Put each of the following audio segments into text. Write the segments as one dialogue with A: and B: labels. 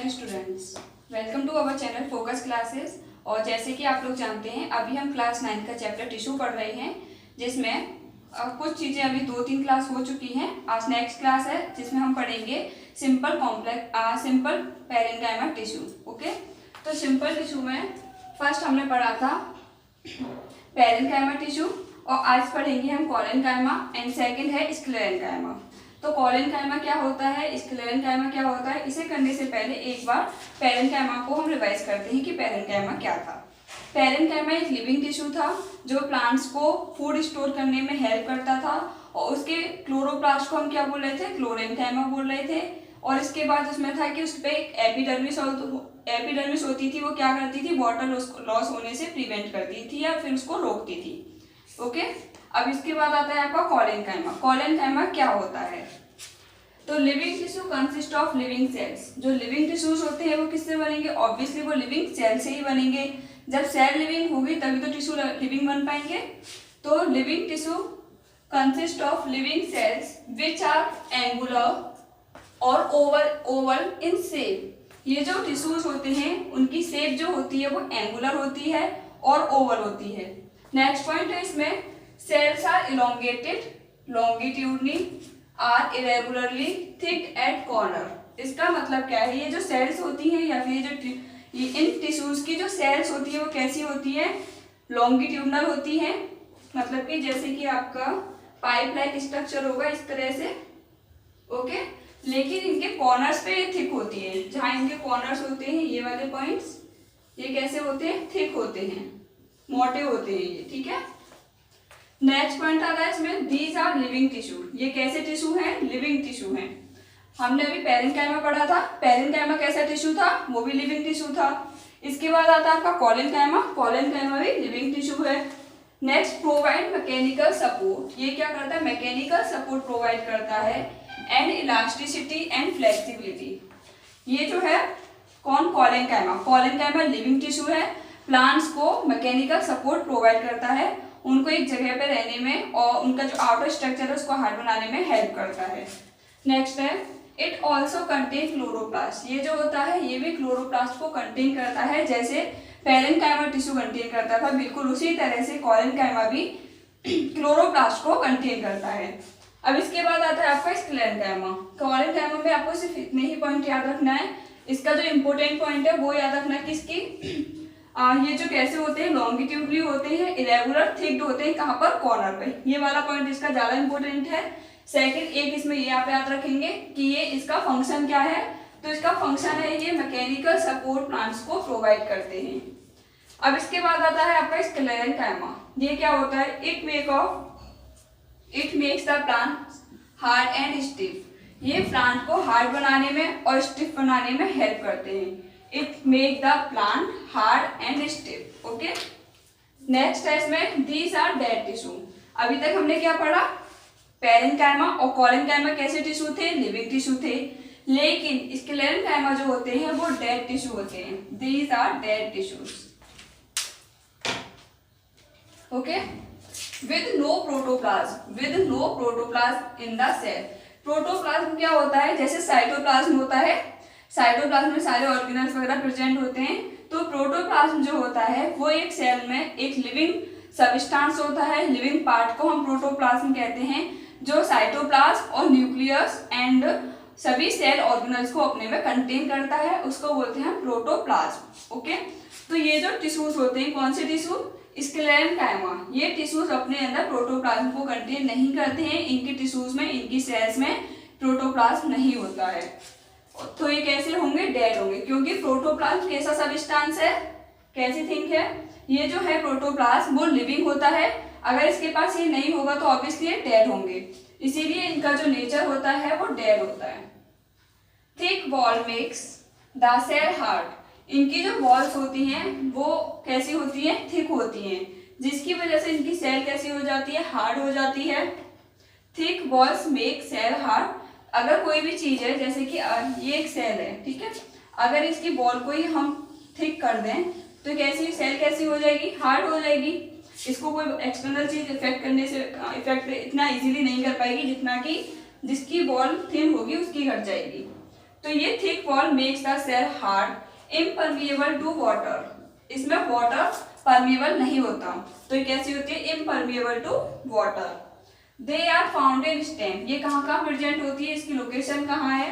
A: Dear students, welcome to our channel focus classes. और जैसे कि आप लोग जानते हैं, अभी हम क्लास 9 का चैप्टर टिश्यू पढ़ रहे हैं, जिसमें कुछ चीज़ें अभी 2-3 क्लास हो चुकी हैं। आज नेक्स्ट क्लास है जिसमें हम पढ़ेंगे सिंपल पैरेन्काइमा टिश्यू। ओके, तो सिंपल टिश्यू में फर्स्ट हमने पढ़ा था पैरेन्काइमा टिश्यू, और आज पढ़ेंगे हम कोलेनकाइमा एंड सेकंड है स्क्लेरेन्काइमा। तो कोलेनकाइमा क्या होता है, स्क्लेरेन्काइमा क्या होता है, इसे करने से पहले एक बार पैरेन्काइमा को हम रिवाइज करते हैं कि पैरेन्काइमा क्या था। पैरेन्काइमा एक लिविंग टिश्यू था जो प्लांट्स को फूड स्टोर करने में हेल्प करता था, और उसके क्लोरोप्लास्ट को हम क्या बोल रहे थे, क्लोरेन्काइमा बोल रहे थे। और इसके बाद उसमें था कि उस पर एक एपिडर्मिस होती थी, वो क्या करती थी, वाटर लॉस होने से प्रिवेंट करती थी या फिर उसको रोकती थी। ओके, अब इसके बाद आता है आपका कोलेनकाइमा। कोलेनकाइमा क्या होता है, तो living tissue consist of living sales. जो लिविंग टिश्यूज होते हैं वो किससे बनेंगे, ऑब्वियसली वो लिविंग सेल से ही बनेंगे। जब सेल लिविंग होगी तभी तो टिश्यू लिविंग बन पाएंगे। तो living tissue consist of living cells which are angular और ओवल इन शेप। ये जो टिश्यूज होते हैं उनकी शेप जो होती है वो एंगुलर होती है और ओवल होती है। नेक्स्ट पॉइंट है इसमें, cells are elongated, longitudinally, are irregularly thick at corner। इसका मतलब क्या है, ये जो सेल्स होती हैं या फिर इन टिश्यूज की जो सेल्स होती है वो कैसी होती है, लॉन्गिट्यूडनल होती है। मतलब कि जैसे कि आपका पाइप लाइक स्ट्रक्चर होगा इस तरह से। ओके, लेकिन इनके कॉर्नर्स पे ये थिक होती है। जहाँ इनके कॉर्नर्स होते हैं ये वाले पॉइंट्स, ये कैसे होते हैं, थिक होते हैं, मोटे होते हैं ये। ठीक है, नेक्स्ट पॉइंट आता है इसमें, दीज आर लिविंग टिश्यू। ये कैसे टिश्यू हैं, लिविंग टिश्यू हैं। हमने अभी पैरेन्काइमा पढ़ा था, पैरेन्काइमा कैसा टिश्यू था, वो भी लिविंग टिश्यू था। इसके बाद आता है आपका कोलेनकाइमा, कोलेनकाइमा भी लिविंग टिश्यू है। Next, provide mechanical support. ये क्या करता है, मैकेनिकल सपोर्ट प्रोवाइड करता है, एंड इलास्टिसिटी एंड फ्लेक्सिबिलिटी। ये जो है कौन, कोलेनकाइमा। कोलेनकाइमा लिविंग टिश्यू है, प्लांट्स को मैकेनिकल सपोर्ट प्रोवाइड करता है, उनको एक जगह पे रहने में और उनका जो आउटर स्ट्रक्चर है उसको हार्ड बनाने में हेल्प करता है। नेक्स्ट है, इट ऑल्सो कंटेन क्लोरोप्लास्ट। ये जो होता है ये भी क्लोरोप्लास्ट को कंटेन करता है, जैसे पैरेन्काइमा टिश्यू कंटेन करता था, बिल्कुल उसी तरह से कोलेनकाइमा भी क्लोरोप्लास्ट को कंटेन करता है। अब इसके बाद आता है आपका स्क्लेरेन्काइमा। कोलेनकाइमा में आपको सिर्फ इतने ही पॉइंट याद रखना है। इसका जो इंपॉर्टेंट पॉइंट है वो याद रखना है किसकी, ये जो कैसे होते हैं, लॉन्गिट्यूडली होते हैं, इरेगुलर थिक्ड होते हैं, कहाँ पर, कॉर्नर पे। ये वाला पॉइंट इसका ज्यादा इंपॉर्टेंट है। सेकंड, एक इसमें ये आप याद रखेंगे कि ये इसका फंक्शन क्या है, तो इसका फंक्शन है ये मैकेनिकल सपोर्ट प्लांट्स को प्रोवाइड करते हैं। अब इसके बाद आता है आपका स्क्लेरेन्काइमा। ये क्या होता है, it makes the plant hard and stiff. ये प्लांट को हार्ड बनाने में और स्टिफ बनाने में हेल्प करते हैं। It make the plant hard and stiff। Okay? Next है इसमें, these are dead tissue। अभी तक हमने क्या पढ़ा, पैरेन्काइमा और कोलेनकाइमा कैसे टिश्यू थे, लिविंग टिश्यू थे। लेकिन स्क्लेरेन्काइमा जो होते हैं वो डेड टिश्यू होते हैं। These are dead tissues। Okay? With no protoplasm in the cell। Protoplasm क्या होता है, जैसे साइटोप्लाज्म होता है, साइटोप्लाज्म में सारे ऑर्गेनल्स वगैरह प्रेजेंट होते हैं। तो प्रोटोप्लाज्म जो होता है वो एक सेल में एक लिविंग सबस्टेंस होता है। लिविंग पार्ट को हम प्रोटोप्लाज्म कहते हैं, जो साइटोप्लाज्म और न्यूक्लियस एंड सभी सेल ऑर्गेनल्स को अपने में कंटेन करता है, उसको बोलते हैं प्रोटोप्लाज्म। ओके, तो ये जो टिश्यूज होते हैं, कौन से टिश्यू, स्क्लेरेन्काइमा, ये टिश्यूज अपने अंदर प्रोटोप्लाज्म को कंटेन नहीं करते हैं। इनकी टिश्यूज में, इनकी सेल्स में प्रोटोप्लाज्म नहीं होता है। तो ये कैसे होंगे, डेड होंगे, क्योंकि प्रोटोप्लाज्म कैसा सबस्टेंस है, कैसी थिंग है, ये जो है प्रोटोप्लाज्म वो लिविंग होता है। अगर इसके पास ये नहीं होगा तो ऑब्वियसली ये डेड होंगे, इसीलिए इनका जो नेचर होता है वो डेड होता है। Thick wall makes the cell hard. इनकी जो वॉल्स होती हैं वो कैसी होती हैं, थिक होती हैं, जिसकी वजह से इनकी सेल कैसी हो जाती है, हार्ड हो जाती है। Thick walls make cell hard. अगर कोई भी चीज है, जैसे कि ये एक सेल है, ठीक है, अगर इसकी वॉल को ही हम थिक कर दें तो कैसी सेल कैसी हो जाएगी, हार्ड हो जाएगी। इसको कोई एक्सटर्नल चीज इफेक्ट करने से इफेक्ट इतना इजीली नहीं कर पाएगी जितना कि जिसकी वॉल थिन होगी उसकी घट जाएगी। तो ये thick wall makes the cell hard impermeable to water. इसमें वाटर परमिएबल नहीं होता, तो ये कैसी होती है, impermeable to water. They are found in stem, ये कहाँ कहाँ प्रेजेंट होती है, इसकी लोकेशन कहाँ है,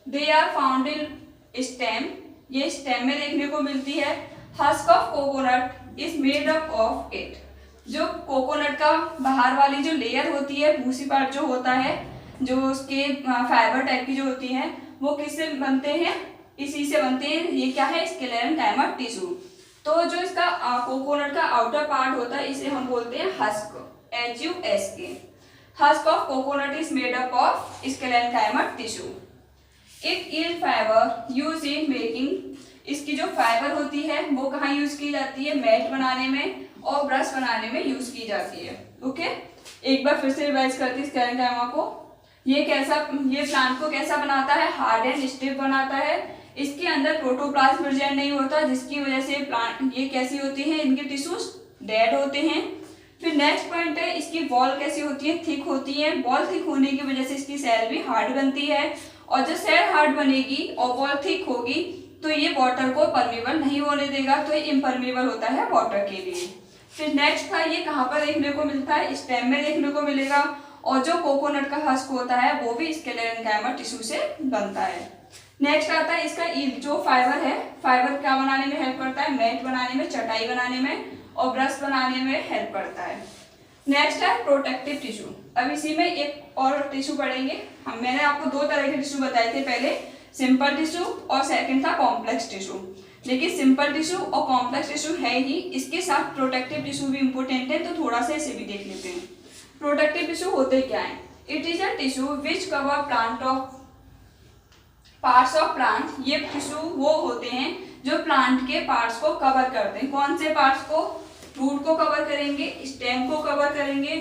A: they are found in stem, ये स्टेम में देखने को मिलती है। Husk of coconut is made up of it, जो कोकोनट का बाहर वाली जो लेयर होती है, भूसी पार्ट जो होता है, जो उसके फाइबर टाइप की जो होती है, वो किससे बनते हैं, इसी से बनते हैं। ये क्या है, स्क्लेरेंकाइमा टिश्यू। तो जो इसका कोकोनट का आउटर पार्ट होता है, इसे हम बोलते हैं husk, HUSK। Husk of coconut is made up of sclerenchyma tissue. It yield fibre use in making, इसकी जो फाइबर होती है वो कहाँ यूज की जाती है, मैट बनाने में और ब्रश बनाने में यूज की जाती है। ओके, एक बार फिर से रिवाइज करती है स्क्लेरेंकाइमा को। ये प्लांट को कैसा बनाता है, हार्ड एंड स्टिफ बनाता है। इसके अंदर प्रोटोप्लाज्म प्रेजेंट नहीं होता, जिसकी वजह से प्लांट ये कैसी होती है, इनके टिश्यूज डेड होते हैं। फिर नेक्स्ट पॉइंट है, इसकी वॉल कैसी होती है, थिक होती है। वॉल थिक होने की वजह से इसकी सेल भी हार्ड बनती है, और जब सेल हार्ड बनेगी और वॉल थिक होगी तो ये वाटर को परमेबल नहीं होने देगा, तो ये इम्परमेबल होता है वाटर के लिए। फिर नेक्स्ट था, ये कहाँ पर देखने को मिलता है, स्टेम में देखने को मिलेगा, और जो कोकोनट का हस्क होता है वो भी स्क्लेरेंकाइमा टिश्यू से बनता है। नेक्स्ट आता है इसका जो फाइबर है, फाइबर क्या बनाने में हेल्प करता है, मैट बनाने में, चटाई बनाने में और ब्रश बनाने में हेल्प करता है। नेक्स्ट है प्रोटेक्टिव टिश्यू। अब इसी में एक और टिश्यू पढ़ेंगे हम। मैंने आपको दो तरह के टिश्यू बताए थे, पहले सिंपल टिश्यू और सेकंड था कॉम्प्लेक्स टिश्यू। लेकिन सिंपल टिश्यू और कॉम्प्लेक्स टिश्यू है ही, इसके साथ प्रोटेक्टिव टिश्यू भी इंपॉर्टेंट है, तो थोड़ा सा इसे भी देख लेते हैं। प्रोटेक्टिव टिश्यू होते क्या है, it is a tissue which cover parts of plant. ये टिश्यू वो होते हैं जो प्लांट के पार्ट्स को कवर करते हैं। कौन से पार्ट्स को, रूट को कवर करेंगे, स्टेम को कवर करेंगे,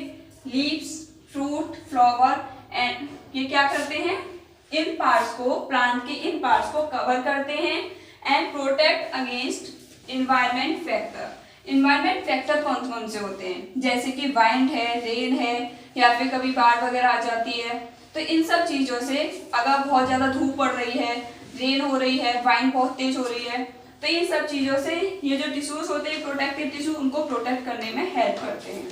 A: लीव्स, फ्रूट, फ्लावर, एंड ये क्या करते हैं, इन पार्ट्स को, प्लांट के इन पार्ट्स को कवर करते हैं। And protect against environment factor. Environment factor कौन कौन से होते हैं, जैसे कि वाइंड है, रेन है, या फिर कभी बाढ़ वगैरह आ जाती है, तो इन सब चीज़ों से, अगर बहुत ज़्यादा धूप पड़ रही है, रेन हो रही है, वाइंड बहुत तेज हो रही है, तो इन सब चीज़ों से ये जो टिश्यूज होते हैं प्रोटेक्टिव टिश्यू, उनको प्रोटेक्ट करने में हेल्प करते हैं।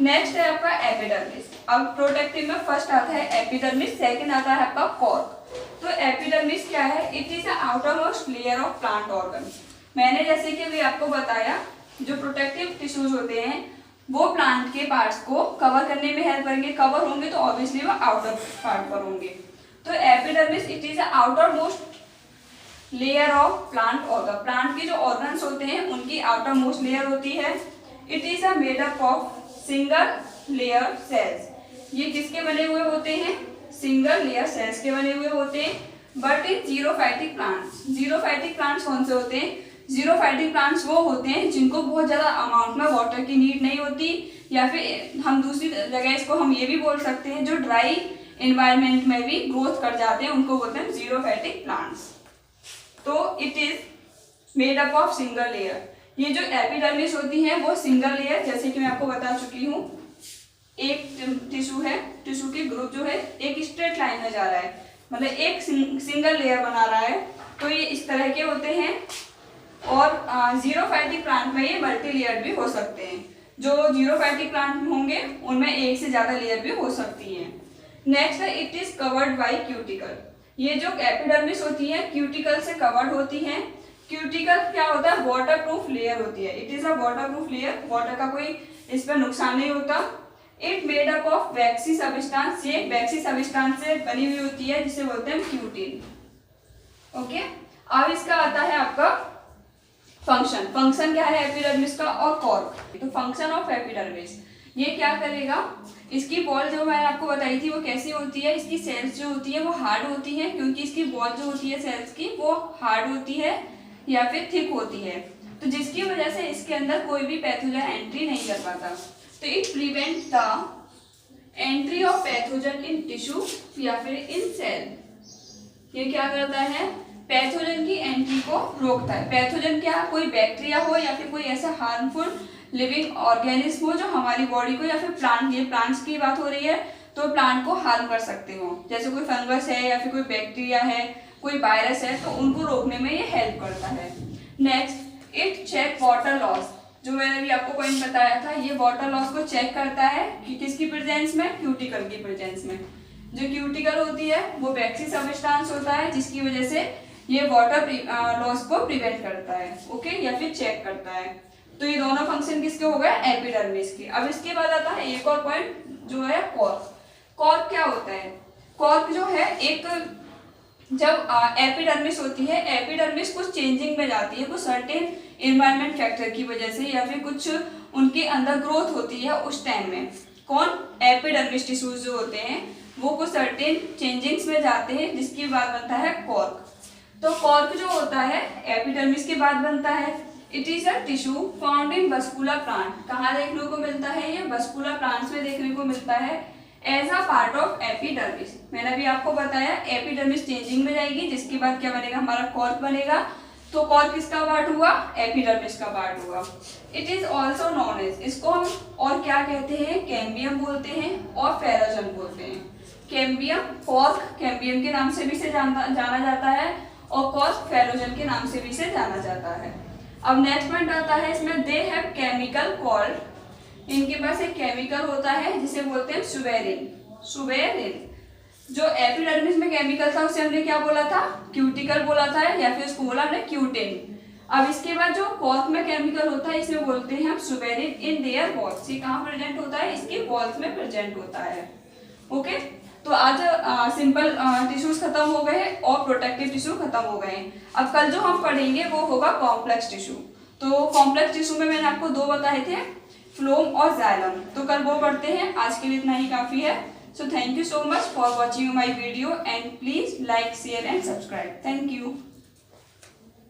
A: नेक्स्ट है आपका एपिडर्मिस। अब प्रोटेक्टिव में फर्स्ट आता है एपिडर्मिस, सेकंड आता है आपका कॉर्क। तो एपिडर्मिस क्या है, it is outer most layer of plant organ. मैंने जैसे कि अभी आपको बताया, जो प्रोटेक्टिव टिश्यूज होते हैं वो प्लांट के पार्ट्स को कवर करने में हेल्प करेंगे। कवर होंगे तो ऑब्वियसली वो आउटर पार्ट पर होंगे। तो epidermis it is outer most layer of plant organ. Plant के जो ऑर्गन्स होते हैं उनकी आउटर मोस्ट लेयर होती है। It is a made up of single layer cells. ये किसके बने हुए होते हैं, सिंगल लेयर सेल्स के बने हुए होते हैं। But in xerophytic plants, xerophytic plants कौन से होते हैं, जीरोफाइटिक प्लांट्स वो होते हैं जिनको बहुत ज़्यादा अमाउंट में वाटर की नीड नहीं होती, या फिर हम दूसरी जगह इसको हम ये भी बोल सकते हैं जो ड्राई इन्वायरमेंट में भी ग्रोथ कर जाते हैं, उनको बोलते हैं जीरोफाइटिक प्लांट्स। तो it is made up of single layer. ये जो एपिडर्मिस होती है वो सिंगल लेयर, जैसे कि मैं आपको बता चुकी हूँ, एक टिश्यू है, टिश्यू की ग्रुप जो है एक स्ट्रेट लाइन में जा रहा है, मतलब एक सिंगल लेयर बना रहा है, तो ये इस तरह के होते हैं। और जीरोफाइटिक प्लांट में ये मल्टी लेयर भी हो सकते हैं। जो जीरोफाइटिक प्लांट होंगे उनमें एक से ज्यादा लेयर भी हो सकती है। नेक्स्ट है it is covered by cuticle. ये जो एपिडर्मिस होती है क्यूटिकल से कवर्ड होती है। क्यूटिकल क्या होता है, वाटर प्रूफ लेयर होती है। It is a water proof layer, water का कोई इस पर नुकसान नहीं होता। It made up of vaccine substance, ये वैक्सी सब्सटेंस से बनी हुई होती है जिसे बोलते हैं क्यूटिन। ओके, अब इसका आता है आपका फंक्शन। फंक्शन क्या है एपिडर्मिस का और कॉर्क। तो फंक्शन ऑफ एपिडर्मिस, ये क्या करेगा, इसकी बॉल जो मैंने आपको बताई थी वो कैसी होती है, इसकी सेल्स जो होती है वो हार्ड होती है, क्योंकि इसकी बॉल जो होती है सेल्स की वो हार्ड होती है या फिर थिक होती है, तो जिसकी वजह से इसके अंदर कोई भी पैथोजन एंट्री नहीं कर पाता। तो it prevent the entry of pathogen in tissue या फिर इन सेल। ये क्या करता है, पैथोजन की एंट्री को रोकता है। पैथोजन क्या, कोई बैक्टीरिया हो या फिर कोई ऐसा हार्मफुल लिविंग ऑर्गेनिज्म हो जो हमारी बॉडी को, या फिर प्लांट, ये प्लांट्स की बात हो रही है तो प्लांट को हार्म कर सकते हो, जैसे कोई फंगस है या फिर कोई बैक्टीरिया है, कोई वायरस है तो उनको रोकने में ये हेल्प करता है। Next, it check water loss, जो मैंने भी आपको पॉइंट बताया था, ये वाटर लॉस को चेक करता है कि किसकी प्रेजेंस में, क्यूटिकल की प्रेजेंस में। जो क्यूटिकल होती है वो वैक्सी सब्सटेंस होता है जिसकी वजह से ये वाटर लॉस को प्रिवेंट करता है, ओके, या फिर चेक करता है। तो ये दोनों फंक्शन किसके हो गए, एपिडर्मिस के। अब इसके बाद आता है एक और पॉइंट जो है कॉर्क। कॉर्क क्या होता है, कॉर्क जो है एक, जब एपिडर्मिस होती है, एपिडर्मिस कुछ चेंजिंग में जाती है, कुछ सर्टेन एनवायरमेंट फैक्टर की वजह से या फिर कुछ उनके अंदर ग्रोथ होती है उस टाइम में। कौन, एपिडर्मिस टिश्यूज जो होते हैं वो कुछ सर्टेन चेंजिंग्स में जाते हैं जिसकी बाद बनता है कॉर्क। तो कॉर्क जो होता है एपिडर्मिस के बाद बनता है। It is a tissue found in vascular plant. कहाँ देखने को मिलता है, ये बस्कुला प्लांट्स में देखने को मिलता है as a part of epidermis. मैंने अभी आपको बताया एपिडर्मिस चेंजिंग में जाएगी जिसके बाद क्या बनेगा, हमारा कॉर्क बनेगा। तो कॉर्क किसका पार्ट हुआ, एपिडर्मिस का पार्ट हुआ। It is also known as, इसको हम और क्या कहते हैं, कैम्बियम बोलते हैं और फेलोजन बोलते हैं। कैम्बियम, कॉर्क कैम्बियम के नाम से भी से जाना जाता है और कॉर्क फेलोजन के नाम से भी से जाना जाता है। अब नेक्स्ट पॉइंट आता है इसमें, दे हैव केमिकल कॉल्ड, इनके पास एक केमिकल होता है जिसे बोलते हैं सुबेरिन। सुबेरिन जो एपिडर्मिस में केमिकल था उसे हमने क्या बोला था, क्यूटिकल बोला था, या फिर उसको बोला हमने क्यूटिन। अब इसके बाद जो कॉर्क में केमिकल होता है इसमें बोलते हैं हम सुबेरिन इन देयर वॉल्स। ये कहाँ प्रेजेंट होता है, इसके वॉल्स में प्रेजेंट होता है, ओके। तो आज सिंपल टिश्यूज खत्म हो गए और प्रोटेक्टिव टिश्यू खत्म हो गए। अब कल जो हम पढ़ेंगे वो होगा कॉम्प्लेक्स टिश्यू। तो कॉम्प्लेक्स टिश्यू में मैंने आपको दो बताए थे, फ्लोम और जाइलम, तो कल वो पढ़ते हैं। आज के लिए इतना ही काफी है। So thank you so much for watching my video and please like, share and subscribe. Thank you.